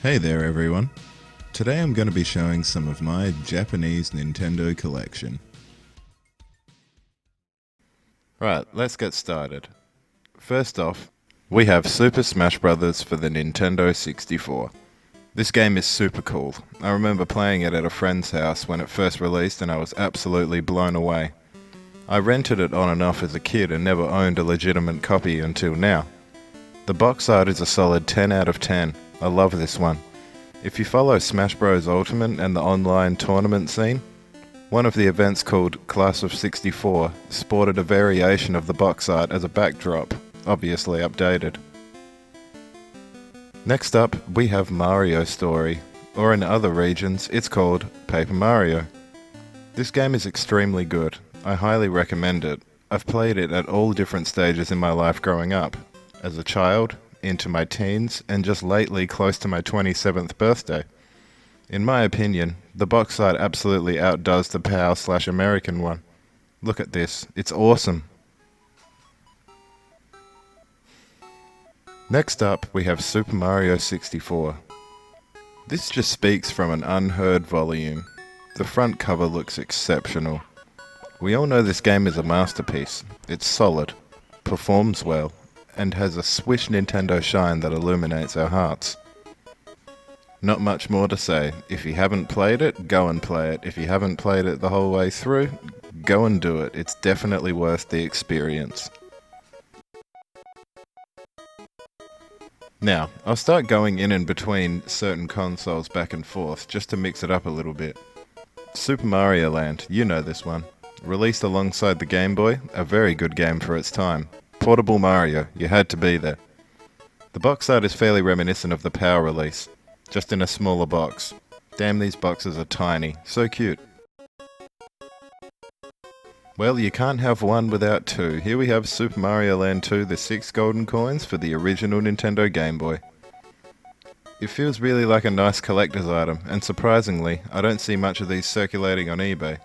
Hey there everyone. Today I'm going to be showing some of my Japanese Nintendo collection. Right, let's get started. First off, we have Super Smash Bros. For the Nintendo 64. This game is super cool. I remember playing it at a friend's house when it first released and I was absolutely blown away. I rented it on and off as a kid and never owned a legitimate copy until now. The box art is a solid 10 out of 10. I love this one. If you follow Smash Bros. Ultimate and the online tournament scene, one of the events called Class of 64 sported a variation of the box art as a backdrop, obviously updated. Next up, we have Mario Story, or in other regions, it's called Paper Mario. This game is extremely good. I highly recommend it. I've played it at all different stages in my life growing up. As a child, into my teens, and just lately close to my 27th birthday. In my opinion, the box art absolutely outdoes the PAL/American one. Look at this, it's awesome. Next up, we have Super Mario 64. This just speaks from an unheard volume. The front cover looks exceptional. We all know this game is a masterpiece. It's solid, performs well, and has a swish Nintendo shine that illuminates our hearts. Not much more to say. If you haven't played it, go and play it. If you haven't played it the whole way through, go and do it. It's definitely worth the experience. Now, I'll start going in and between certain consoles back and forth, just to mix it up a little bit. Super Mario Land, you know this one. Released alongside the Game Boy, a very good game for its time. Portable Mario, you had to be there. The box art is fairly reminiscent of the Power release, just in a smaller box. Damn, these boxes are tiny, so cute. Well, you can't have one without two. Here we have Super Mario Land 2, the 6 golden coins for the original Nintendo Game Boy. It feels really like a nice collector's item, and surprisingly, I don't see much of these circulating on eBay.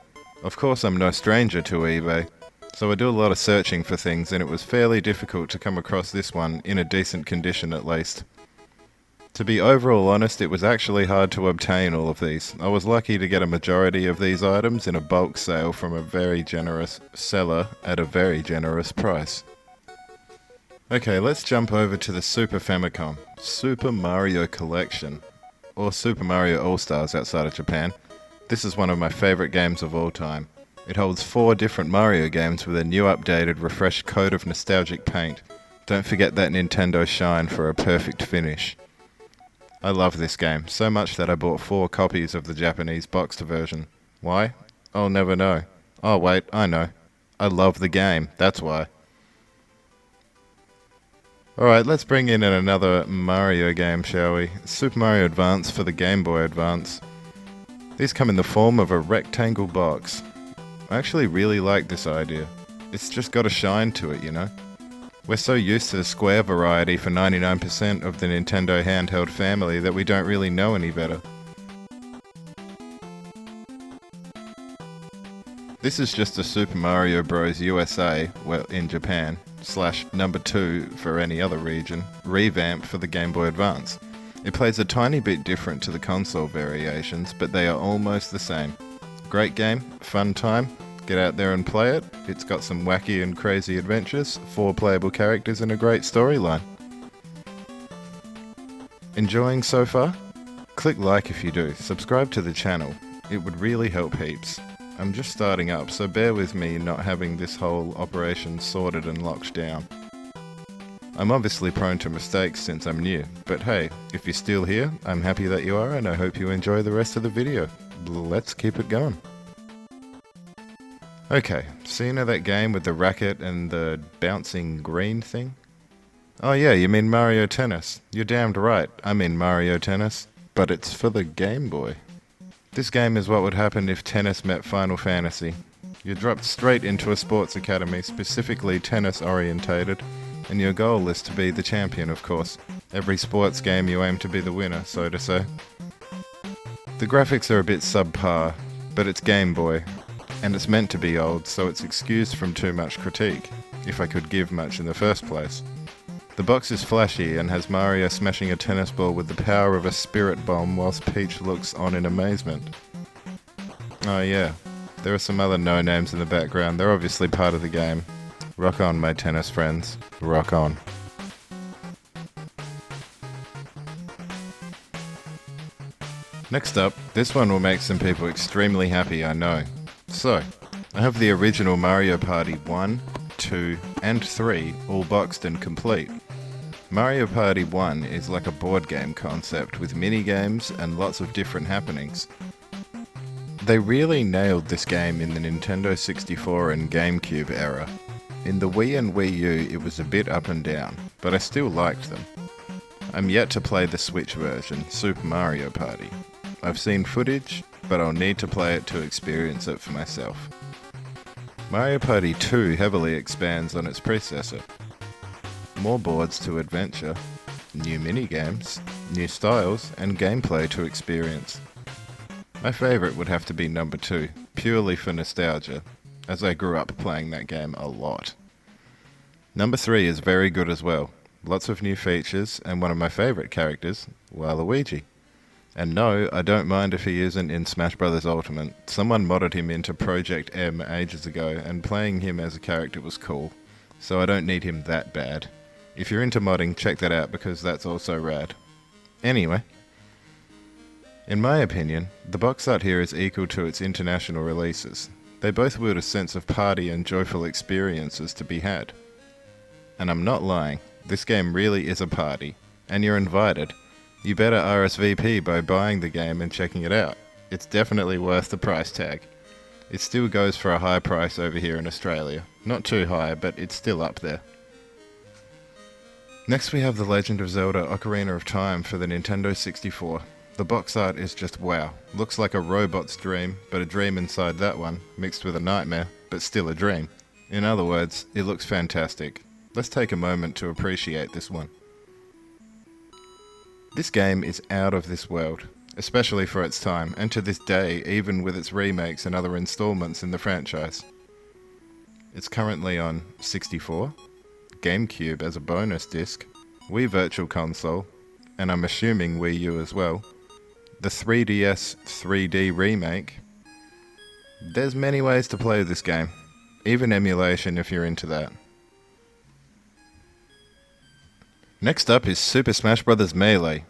Of course, I'm no stranger to eBay, so I do a lot of searching for things, and it was fairly difficult to come across this one in a decent condition at least. To be overall honest, it was actually hard to obtain all of these. I was lucky to get a majority of these items in a bulk sale from a very generous seller at a very generous price. Okay, let's jump over to the Super Famicom, Super Mario Collection, or Super Mario All-Stars outside of Japan. This is one of my favorite games of all time. It holds 4 different Mario games with a new updated, refreshed coat of nostalgic paint. Don't forget that Nintendo shine for a perfect finish. I love this game, so much that I bought 4 copies of the Japanese boxed version. Why? I'll never know. Oh wait, I know. I love the game, that's why. Alright, let's bring in another Mario game, shall we? Super Mario Advance for the Game Boy Advance. These come in the form of a rectangle box. I actually really like this idea. It's just got a shine to it, you know? We're so used to the square variety for 99% of the Nintendo handheld family that we don't really know any better. This is just a Super Mario Bros. USA, well, in Japan, / number 2 for any other region, revamp for the Game Boy Advance. It plays a tiny bit different to the console variations, but they are almost the same. Great game, fun time, get out there and play it. It's got some wacky and crazy adventures, 4 playable characters and a great storyline. Enjoying so far? Click like if you do, subscribe to the channel, it would really help heaps. I'm just starting up, so bear with me not having this whole operation sorted and locked down. I'm obviously prone to mistakes since I'm new, but hey, if you're still here, I'm happy that you are and I hope you enjoy the rest of the video. Let's keep it going. Okay, so you know that game with the racket and the bouncing green thing? Oh yeah, you mean Mario Tennis. You're damned right, I mean Mario Tennis, but it's for the Game Boy. This game is what would happen if tennis met Final Fantasy. You're dropped straight into a sports academy, specifically tennis orientated, and your goal is to be the champion, of course. Every sports game you aim to be the winner, so to say. The graphics are a bit subpar, but it's Game Boy, and it's meant to be old, so it's excused from too much critique, if I could give much in the first place. The box is flashy and has Mario smashing a tennis ball with the power of a spirit bomb whilst Peach looks on in amazement. Oh yeah, there are some other no-names in the background. They're obviously part of the game. Rock on, my tennis friends. Rock on. Next up, this one will make some people extremely happy, I know. So, I have the original Mario Party 1, 2, and 3 all boxed and complete. Mario Party 1 is like a board game concept with mini-games and lots of different happenings. They really nailed this game in the Nintendo 64 and GameCube era. In the Wii and Wii U it was a bit up and down, but I still liked them. I'm yet to play the Switch version, Super Mario Party. I've seen footage, but I'll need to play it to experience it for myself. Mario Party 2 heavily expands on its predecessor. More boards to adventure, new minigames, new styles, and gameplay to experience. My favourite would have to be number 2, purely for nostalgia, as I grew up playing that game a lot. Number 3 is very good as well, lots of new features, and one of my favourite characters, Waluigi. And no, I don't mind if he isn't in Smash Bros. Ultimate. Someone modded him into Project M ages ago, and playing him as a character was cool, so I don't need him that bad. If you're into modding, check that out because that's also rad. Anyway, in my opinion, the box art here is equal to its international releases. They both wield a sense of party and joyful experiences to be had. And I'm not lying, this game really is a party, and you're invited. You better RSVP by buying the game and checking it out. It's definitely worth the price tag. It still goes for a high price over here in Australia. Not too high, but it's still up there. Next we have The Legend of Zelda Ocarina of Time for the Nintendo 64. The box art is just wow. Looks like a robot's dream, but a dream inside that one, mixed with a nightmare, but still a dream. In other words, it looks fantastic. Let's take a moment to appreciate this one. This game is out of this world, especially for its time, and to this day, even with its remakes and other installments in the franchise. It's currently on 64, GameCube as a bonus disc, Wii Virtual Console, and I'm assuming Wii U as well, the 3DS 3D remake. There's many ways to play this game, even emulation if you're into that. Next up is Super Smash Bros. Melee,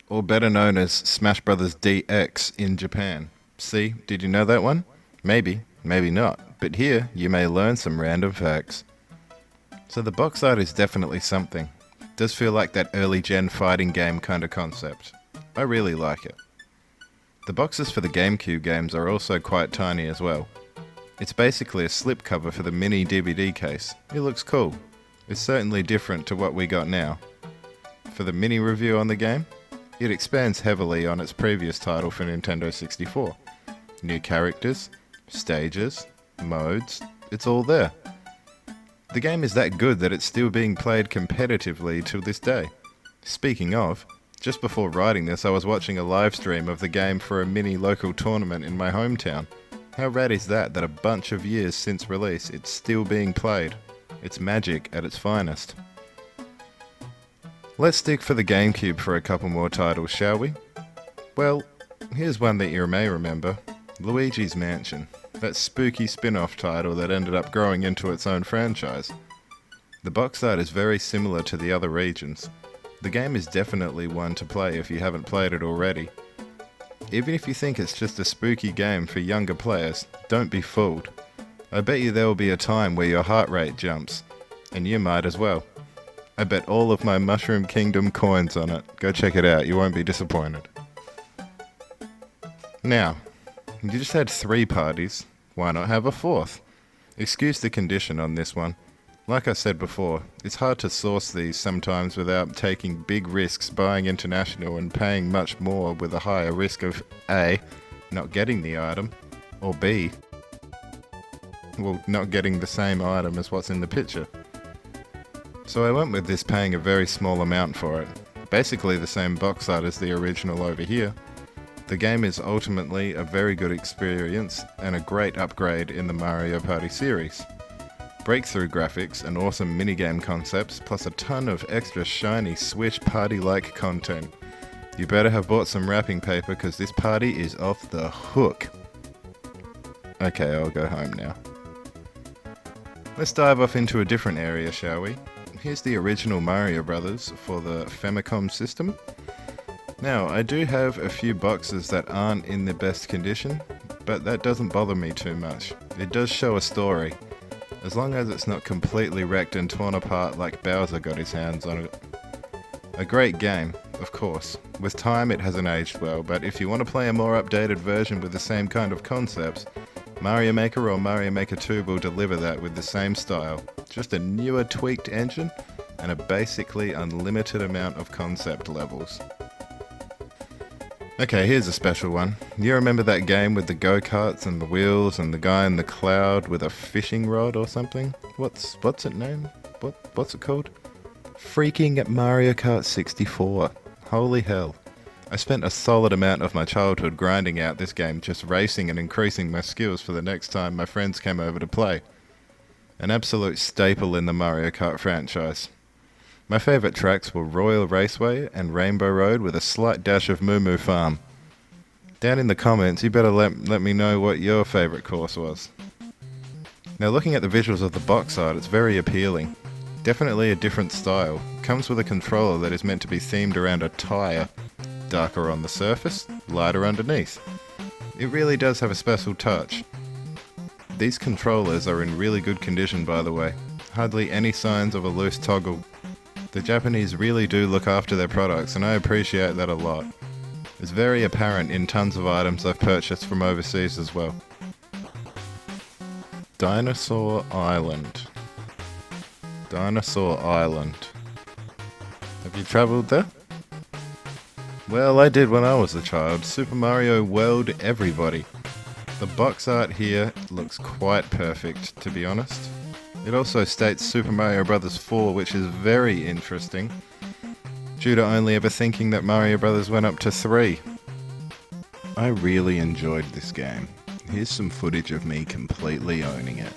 or better known as Smash Bros. DX in Japan. See, did you know that one? Maybe, maybe not, but here you may learn some random facts. So the box art is definitely something. It does feel like that early gen fighting game kind of concept. I really like it. The boxes for the GameCube games are also quite tiny as well. It's basically a slipcover for the mini DVD case. It looks cool. It's certainly different to what we got now. For the mini review on the game, it expands heavily on its previous title for Nintendo 64. New characters, stages, modes, it's all there. The game is that good that it's still being played competitively to this day. Speaking of, just before writing this I was watching a live stream of the game for a mini local tournament in my hometown. How rad is that a bunch of years since release it's still being played? It's magic at its finest. Let's stick for the GameCube for a couple more titles, shall we? Well, here's one that you may remember. Luigi's Mansion, that spooky spin-off title that ended up growing into its own franchise. The box art is very similar to the other regions. The game is definitely one to play if you haven't played it already. Even if you think it's just a spooky game for younger players, don't be fooled. I bet you there will be a time where your heart rate jumps, and you might as well. I bet all of my Mushroom Kingdom coins on it. Go check it out, you won't be disappointed. Now, you just had 3 parties, why not have a 4th? Excuse the condition on this one. Like I said before, it's hard to source these sometimes without taking big risks buying international and paying much more with a higher risk of A, not getting the item, or B, well, not getting the same item as what's in the picture. So I went with this paying a very small amount for it, basically the same box art as the original over here. The game is ultimately a very good experience and a great upgrade in the Mario Party series. breakthrough graphics and awesome minigame concepts, plus a ton of extra shiny Switch party-like content. You better have bought some wrapping paper because this party is off the hook. Okay, I'll go home now. Let's dive off into a different area, shall we? Here's the original Mario Brothers for the Famicom system. Now, I do have a few boxes that aren't in the best condition, but that doesn't bother me too much. It does show a story, as long as it's not completely wrecked and torn apart like Bowser got his hands on it. A great game, of course. With time it hasn't aged well, but if you want to play a more updated version with the same kind of concepts, Mario Maker or Mario Maker 2 will deliver that with the same style, just a newer tweaked engine and a basically unlimited amount of concept levels. Okay, here's a special one. You remember that game with the go-karts and the wheels and the guy in the cloud with a fishing rod or something? What's it named? What's it called? Freaking Mario Kart 64. Holy hell. I spent a solid amount of my childhood grinding out this game, just racing and increasing my skills for the next time my friends came over to play. An absolute staple in the Mario Kart franchise. My favourite tracks were Royal Raceway and Rainbow Road with a slight dash of Moo Moo Farm. Down in the comments, you better let me know what your favourite course was. Now looking at the visuals of the box art, it's very appealing. Definitely a different style. Comes with a controller that is meant to be themed around a tyre. Darker on the surface, lighter underneath. It really does have a special touch. These controllers are in really good condition, by the way. Hardly any signs of a loose toggle. The Japanese really do look after their products, and I appreciate that a lot. It's very apparent in tons of items I've purchased from overseas as well. Dinosaur Island. Dinosaur Island. Have you travelled there? Well, I did when I was a child. Super Mario World Everybody. The box art here looks quite perfect, to be honest. It also states Super Mario Bros. 4, which is very interesting, due to only ever thinking that Mario Bros. Went up to 3. I really enjoyed this game. Here's some footage of me completely owning it.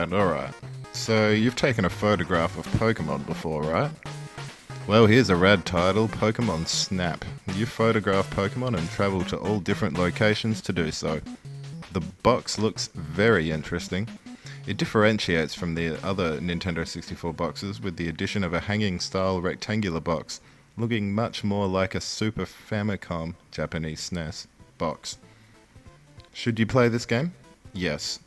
Alright. So, you've taken a photograph of Pokemon before, right? Well, here's a rad title, Pokemon Snap. You photograph Pokemon and travel to all different locations to do so. The box looks very interesting. It differentiates from the other Nintendo 64 boxes with the addition of a hanging style rectangular box, looking much more like a Super Famicom, Japanese SNES, box. Should you play this game? Yes.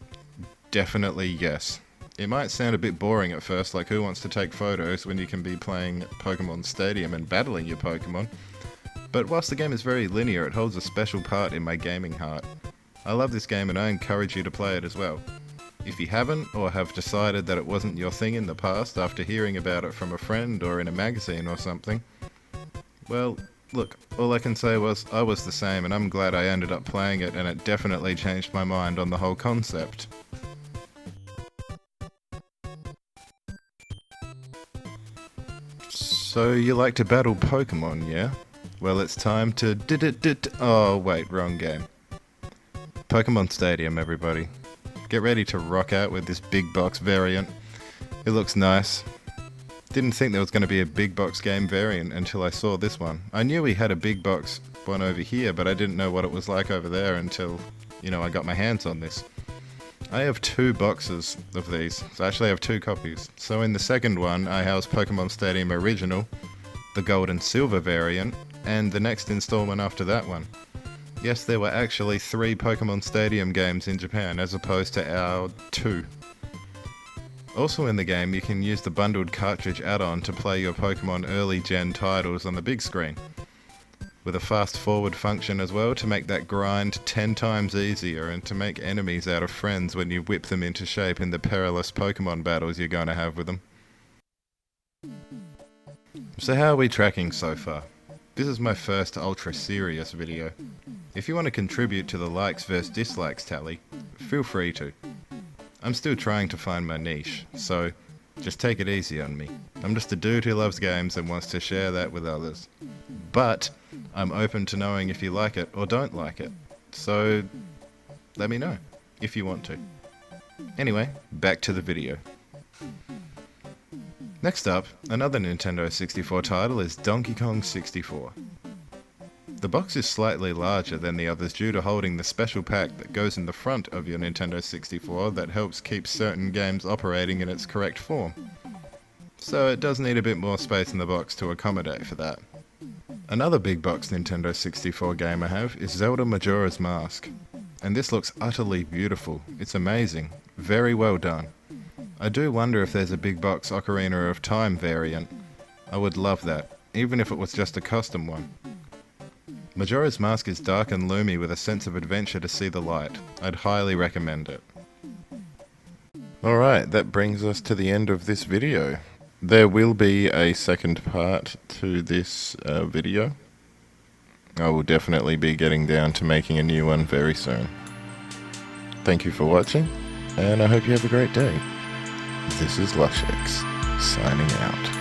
Definitely yes. It might sound a bit boring at first, like who wants to take photos when you can be playing Pokemon Stadium and battling your Pokemon, but whilst the game is very linear, it holds a special part in my gaming heart. I love this game and I encourage you to play it as well. If you haven't, or have decided that it wasn't your thing in the past after hearing about it from a friend or in a magazine or something, well, look, all I can say was I was the same and I'm glad I ended up playing it, and it definitely changed my mind on the whole concept. So you like to battle Pokemon, yeah? Well, it's time to oh wait, wrong game. Pokemon Stadium, everybody. Get ready to rock out with this big box variant. It looks nice. Didn't think there was going to be a big box game variant until I saw this one. I knew we had a big box one over here, but I didn't know what it was like over there until, I got my hands on this. I have 2 boxes of these, so I actually have 2 copies. So in the second one, I house Pokemon Stadium Original, the Gold and Silver variant, and the next installment after that one. Yes, there were actually 3 Pokemon Stadium games in Japan, as opposed to our 2. Also in the game, you can use the bundled cartridge add-on to play your Pokemon early gen titles on the big screen, with a fast forward function as well to make that grind 10 times easier and to make enemies out of friends when you whip them into shape in the perilous Pokemon battles you're going to have with them. So how are we tracking so far? This is my first ultra serious video. If you want to contribute to the likes versus dislikes tally, feel free to. I'm still trying to find my niche, so just take it easy on me. I'm just a dude who loves games and wants to share that with others. But I'm open to knowing if you like it or don't like it. So let me know if you want to. Anyway, back to the video. Next up, another Nintendo 64 title is Donkey Kong 64. The box is slightly larger than the others due to holding the special pack that goes in the front of your Nintendo 64 that helps keep certain games operating in its correct form. So it does need a bit more space in the box to accommodate for that. Another big box Nintendo 64 game I have is Zelda Majora's Mask. And this looks utterly beautiful. It's amazing. Very well done. I do wonder if there's a big box Ocarina of Time variant. I would love that, even if it was just a custom one. Majora's Mask is dark and loomy with a sense of adventure to see the light. I'd highly recommend it. Alright, that brings us to the end of this video. There will be a second part to this video. I will definitely be getting down to making a new one very soon. Thank you for watching, and I hope you have a great day. This is LushX, signing out.